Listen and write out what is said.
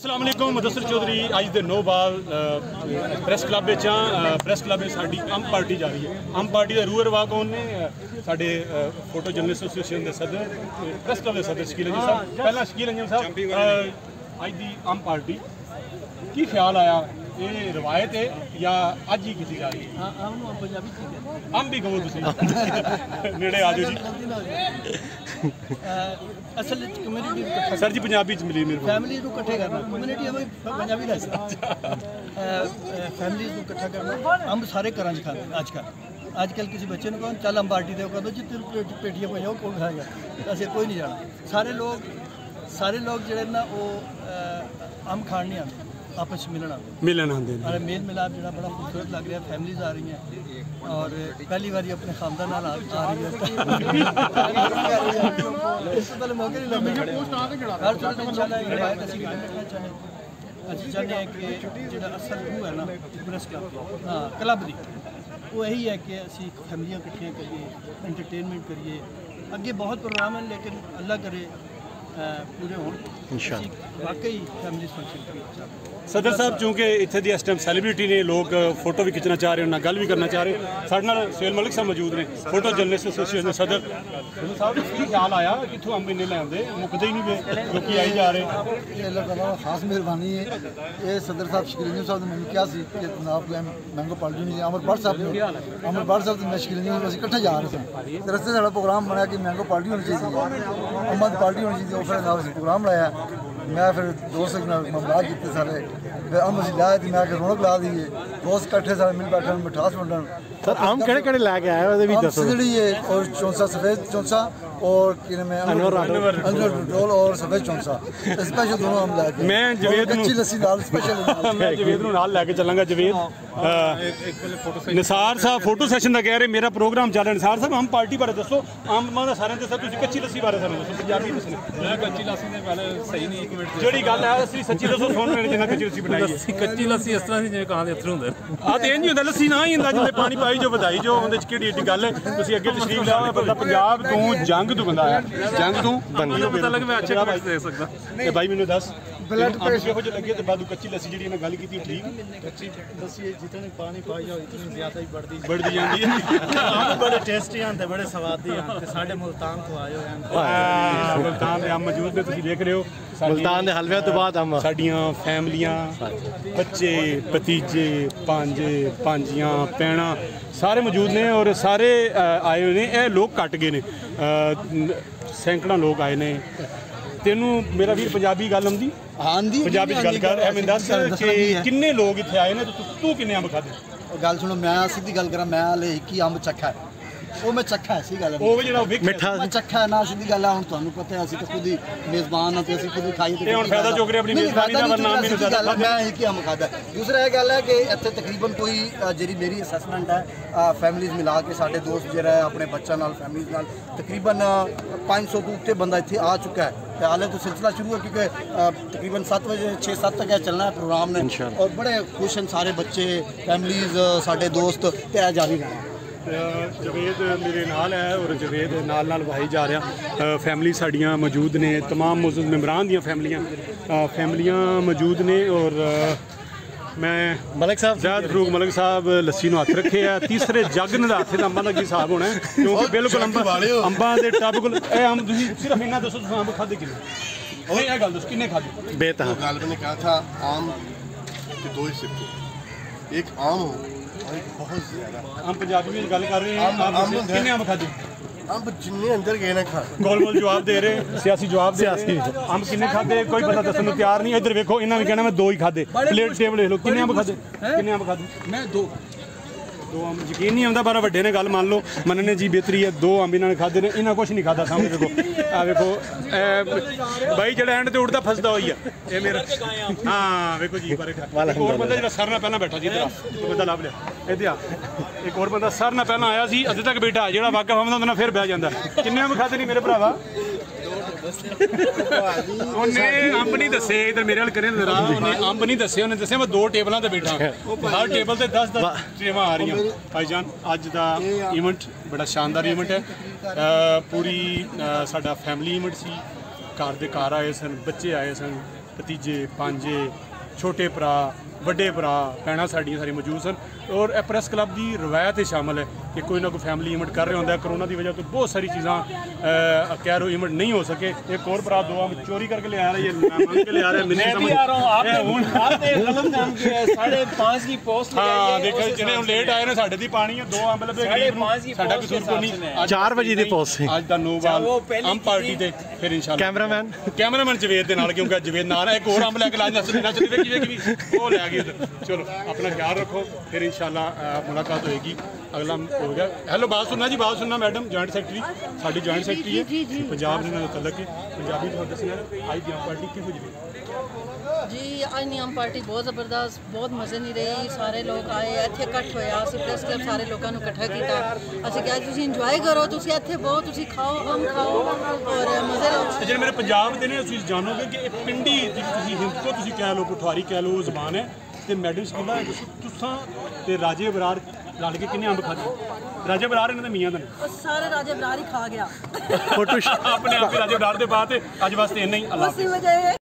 अस्सलाम वालेकुम मुदस्सिर चौधरी अज दे 9 बाल प्रेस क्लब प्रेस क्लब साडी अम पार्टी जा रही है। अम पार्टी का रूह रवा कौन ने साडे फोटो जर्नलिस्ट एसोसीएशन के सदर प्रेस क्लब के सदर शकील अंजम साहब। पहला शकील अंजम साहब अज दी अम पार्टी की ख्याल आया ये रवायत है या अज ही की जा रही है? अम भी कहो नेड़े आ जाओ जी। असल कम्युनिटी सर जी पंजाबी च मिली मेरे फैमिली को इकट्ठे करना कम्युनिटी हमें पंजाबी दस फैमिली को इकट्ठा करना। अंब सारे घर च खाते अजकल किसी बच्चे ने कहो चल अंब पार्टी दे कहते जितने पेटियां पे जाओ कौन खाएगा, ऐसे कोई नहीं जाना। सारे लोग जो ना वो अंब खाण नहीं आते, आपस मिलन आते हैं। मेल मिलाप जो बड़ा खूबसूरत लग रहा है। फैमिलीज आ रही हैं और पहली बार अपने खानदान आ रही है। इससे पहले मौके नहीं लगे। ਅਸੀਂ ਚਾਹੁੰਦੇ ਹਾਂ ਕਿ ਜਿਹੜਾ ਅਸਲ ਰੂਹ ਹੈ ਨਾ ਪ੍ਰੈਸ ਕਲੱਬ ਕਲੱਬ ਦੀ ਉਹ ਇਹੀ ਹੈ ਕਿ ਅਸੀਂ ਫੈਮਲੀਆਂ ਇਕੱਠੀਆਂ ਕਰੀਏ, ਐਂਟਰਟੇਨਮੈਂਟ ਕਰੀਏ। ਅੱਗੇ ਬਹੁਤ ਪ੍ਰੋਗਰਾਮ ਹਨ ਲੇਕਿਨ ਅੱਲਾ ਕਰੇ पूरे हो वाकई फैमिली फंक्शन करिए। सदर साहब चूँकि इत्थे दी इस टाइम सैलीब्रिटी ने लोग फोटो भी खिंचना चाह रहे हैं, गल भी करना चाह रहे हैं। साडे नाल सुहेल मलिक साहब मौजूद ने फोटो जर्नलिस्ट एसोसीएशन के सदर। साहब की ख्याल आया कितों अंब इन्ने ले आंदे मुकदे ही नहीं पे लोग आई जा रहे? अल्लाह ताला खास मेहरबानी है। ये सदर साहब शकील अंजम साहब ने मैंने क्या सी कि जनाब मैंगो पार्टी नहीं अमरपाल साहब मैं शकील अंजम साहब इकट्ठे जा रहे थे। रस्ते साढ़ा प्रोग्राम बनाया कि मैंगो पार्टी होनी चाहिए, अम्मा की पार्टी होनी चाहिए। फिर प्रोग्राम लाया मैं फिर दोस्त ममला किए सारे फिर अम अं लाए थे मैं रौनक ला दी है। दोस्त कट्ठे सारे मिल बैठे मिठास वंडन। सर आम केड़े लैके आए सिदड़ी है और चौंसा सफेद चौंसा और और सफेद चौंसा स्पेशल दोनों हम लैके। मैं जवेद कच्ची लस्सी नाल स्पेशल मैं जवेद नूं नाल लैके चलांगा। जवेद निसार साहब फोटो सैशन का कह रहे मेरा प्रोग्राम चल रहा। निसार साहब हम पार्टी बारे दसो आम दा सारे दसो तुसीं कच्ची लस्सी बारे सानूं दसो पंजाबी दसना। मैं कच्ची लस्सी ने पहले सही नहीं एक मिनट ਜਿਹੜੀ ਗੱਲ ਹੈ ਅਸੀਂ ਸੱਚੀ ਦੱਸੋ ਸੁਣ ਰਹੇ ਜਿੰਨਾ ਕच्ची ਲੱਸੀ ਬਣਾਈ ਹੈ। ਕੱਚੀ ਲੱਸੀ ਇਸ ਤਰ੍ਹਾਂ ਦੀ ਜਿਵੇਂ ਕਾਂ ਦੇ ਅਥਰੂ ਹੁੰਦੇ ਆ ਤੇ ਇੰਜ ਹੀ ਹੁੰਦਾ ਲੱਸੀ ਨਾ ਹੀ ਹੁੰਦਾ ਜਿਵੇਂ ਪਾਣੀ ਪਾਈ ਜੋ ਵਧਾਈ ਜੋ ਉਹਦੇ ਚ ਕਿਹੜੀ ਏਡੀ ਗੱਲ ਹੈ। ਤੁਸੀਂ ਅੱਗੇ ਤਸ਼ਰੀਫ ਲਿਆ ਹੋਇਆ ਬੰਦਾ ਪੰਜਾਬ ਤੋਂ ਜੰਗ ਤੋਂ ਬੰਦਾ ਆਇਆ ਜੰਗ ਤੋਂ ਮੈਨੂੰ ਪਤਾ ਲੱਗ ਮੈਂ ਅੱਛੇ ਕਮੈਂਟਸ ਦੇ ਸਕਦਾ। ਤੇ ਬਾਈ ਮੈਨੂੰ ਦੱਸ ब्लड प्रेशर हो जो लगे तो बादू कच्ची लस्सी जी मैं गल की ठीक कच्ची लस्सी जितने पानी पाई जाओ इतनी ज़्यादा ही बढ़ती जाती है। बड़े टेस्टी आते बड़े स्वादी आते साढ़े मुल्तान तो आए हो मुल्तान के आम मौजूद ने तुम देख रहे हो। मुल्तान के हलवे तो बाद आम साडियां फैमिलियां बच्चे भतीजे भांजे भांजियां भैणां सारे मौजूद ने और सारे आए हुए ने। ये लोग घट गए ने सैकड़ा लोग आए ने। तेनू मेरा वीर पंजाबी गल आंदी? हाँ दी पंजाबी गल कर मैनूं दस कि किन्ने लोग इत्थे आए ने तू किन्ने अंब खाधे? गल सुनो मैं सीधी गल करा मैं हाले एक ही अंब चखा है वो मैं चखा है सी गल मिठा चखा है ना सीधी गल है। हुण तुहानूं पता है असीं तो खुद ही मेज़बान ते असीं खुद ही खाई ते हुण फायदा चुक रहे अपनी मेज़बानी दा वरना मैनूं ज़्यादा मैं एक ही अंब खादा। दूसरा यह गल है कि इत्थे तकरीबन कोई जिहड़ी मेरी असैसमेंट है फैमिलीज़ मिला के साडे दोस्त जिहड़ा अपने बच्चों नाल फैमिलीज़ नाल तकरीबन 500 तो उत्ते बंदा इत्थे आ चुका है। हाले तो सिलसिला शुरू है क्योंकि तकरीबन 7 बजे 6-7 तक चलना है प्रोग्राम ने और बड़े खुश हैं सारे बच्चे फैमिलीज़ साडे दोस्त ते जारी रहना। जवेद मेरे नाल है और जवेद नाल नाल वाही जा रहा। फैमिली साड़ियाँ मौजूद ने तमाम मौजूद मेम्बरान दियाँ फैमिलियाँ मौजूद ने और मैं मलिक साहब ज़ैद फरूक मलिक साहब लस्सी नूं हथ रखे है। तीसरे जग ने हथे अम्बां दा की हिसाब होना है क्योंकि बिल्कुल अंबां दे टब कोल अंब तुसीं सिर्फ इन्ना दसो तुसीं अंब खाधे किन्ने? नहीं यह गल दसो किन्ने खाधे? बेतहा गालिब ने कहा था आम के 2 हिस्से थे, एक आम हो और एक बहुत ज़्यादा। हम पंजाबी में गल कर रहे हैं किन्ने अंब खाधे? अंब जिन्ने अंदर गए ना खा गोल गोल जवाब दे रहे सियासी जवाब दे रहे। अंब किन्ने खाधे कोई बंदा दस्सण नूं तैयार नहीं। इधर वेखो इन्हां भी कहना मैं 2 ही खाधे। प्लेट टेबल देख लो किन्ने अंब खाधे? किन्ने अंब खाधे? मैं 2 अंब यकीन नहीं आता पर वड्डे ने गल मान लो मनने जी बेहतरी है। 2 अंब इन्होंने खाधे ने इन्हें कुछ नहीं खाता सामने देखो आ देखो भाई जो एंड से उड़ता फसदा हुई है ये मेरा हाँ देखो जी एक और बंदा जो सर ना पहला बैठा जी इधर बंदा लभ लिया इधर एक और बंदा सर ना पहला आया सी अजे तक बैठा जो वाकफ होंदा ना फिर बह जाता। किन्ने अंब खाधे नहीं मेरे भरावा? उन्हें अंब नहीं दसे इधर मेरे वाल करें जरा उन्हें अंब नहीं दसे उन्हें दसे मैं 2 टेबलों से बैठा हर टेबल से 10-10 ट्रेवां आ रही भाईजान। अज का इवेंट बड़ा शानदार इवेंट है। पूरी साडा फैमिली इवेंट सी घर दे घर आए सन बच्चे आए सन भतीजे भांजे छोटे भरा ਵੱਡੇ ਭਰਾ ਭੈਣਾਂ ਸਾਡੀਆਂ ਸਾਰੀ ਮੌਜੂਦ ਸਨ ਔਰ ਇਹ ਪ੍ਰੈਸ ਕਲੱਬ ਦੀ ਰਵਾਇਤ 'ਤੇ ਸ਼ਾਮਲ ਹੈ ਕਿ ਕੋਈ ਨਾ ਕੋਈ ਫੈਮਿਲੀ ਇਵੈਂਟ ਕਰ ਰਿਹਾ ਹੁੰਦਾ ਕਰੋਨਾ ਦੀ ਵਜ੍ਹਾ ਤੋਂ ਬਹੁਤ ਸਾਰੀ ਚੀਜ਼ਾਂ ਕਹਿ ਰੋ ਇਵੈਂਟ ਨਹੀਂ ਹੋ ਸਕੇ एक और भरा दो चोरी करके ले आ रहा है मांग के ले आ रहा है मैं भी आ रहा हूं आपने गलत काम किया है 5:30 की पोस्ट लगाई है देखो जिन्हें हम लेट आए ने साडे दी पानी है 2 अंब लबे साडा कसूर को नहीं 4 ਵਜੇ ਦੀ ਪੋਸਟ ਸੀ आज दा नो बाल हम पार्टी ते फिर इंशाल्लाह कैमरामैन जवेद दे नाल क्योंकि जवेद नाल एक और अंब लेके ला नचदी ਵੇਖੀ वो ले गई उधर चलो अपना ख्याल रखो फिर इंशाल्लाह मुलाकात होएगी अगला हो गया हेलो बात सुनना जी बात सुनना मैडम जॉइंट सैकटरी साडी जॉइंट सैकटरी है पंजाब ने तलक है पंजाबी तो दसना आज दी आम पार्टी किहो जी जी आज नी आम पार्टी बहुत ज़बरदस्त बहुत मज़े नहीं रही सारे लोग आए इत्थे इकट्ठ होया असीं प्रेस क्लब सारे लोगों को इकट्ठा किया असीं कहा तुसीं इंजॉय करो तुसीं इत्थे बहुत तुसीं खाओ आम खाओ और मज़े लो ਜਿਹੜੇ ਮੇਰੇ ਪੰਜਾਬ ਦੇ ਨੇ ਤੁਸੀਂ ਜਾਣੋਗੇ ਕਿ ਇਹ ਪਿੰਡੀ ਤੁਸੀਂ ਹਿੰਦ ਕੋ ਤੁਸੀਂ ਕਹਿ ਲਓ ਪਠਵਾਰੀ ਕਹਿ ਲਓ ਜ਼ਬਾਨ ਹੈ ਤੇ ਮੈਡਮ ਸਕੂਲਾਂ ਤੁਸਾਂ ਤੇ ਰਾਜੇ ਬਰਾੜ ਰਲ ਕੇ ਕਿੰਨੇ ਅੰਬ ਖਾਦੇ ਰਾਜੇ ਬਰਾੜ ਇਹਨਾਂ ਦੇ ਮੀਆਂ ਦੇ ਨੇ सारे राजे बरार ही खा गया ਆਪਣੇ ਆਪ ਹੀ ਰਾਜੇ ਬਰਾੜ ਦੇ ਬਾਅਦ ਅੱਜ ਵਾਸਤੇ ਇੰਨਾ ਹੀ ਅੱਲਾਹ उसी वजह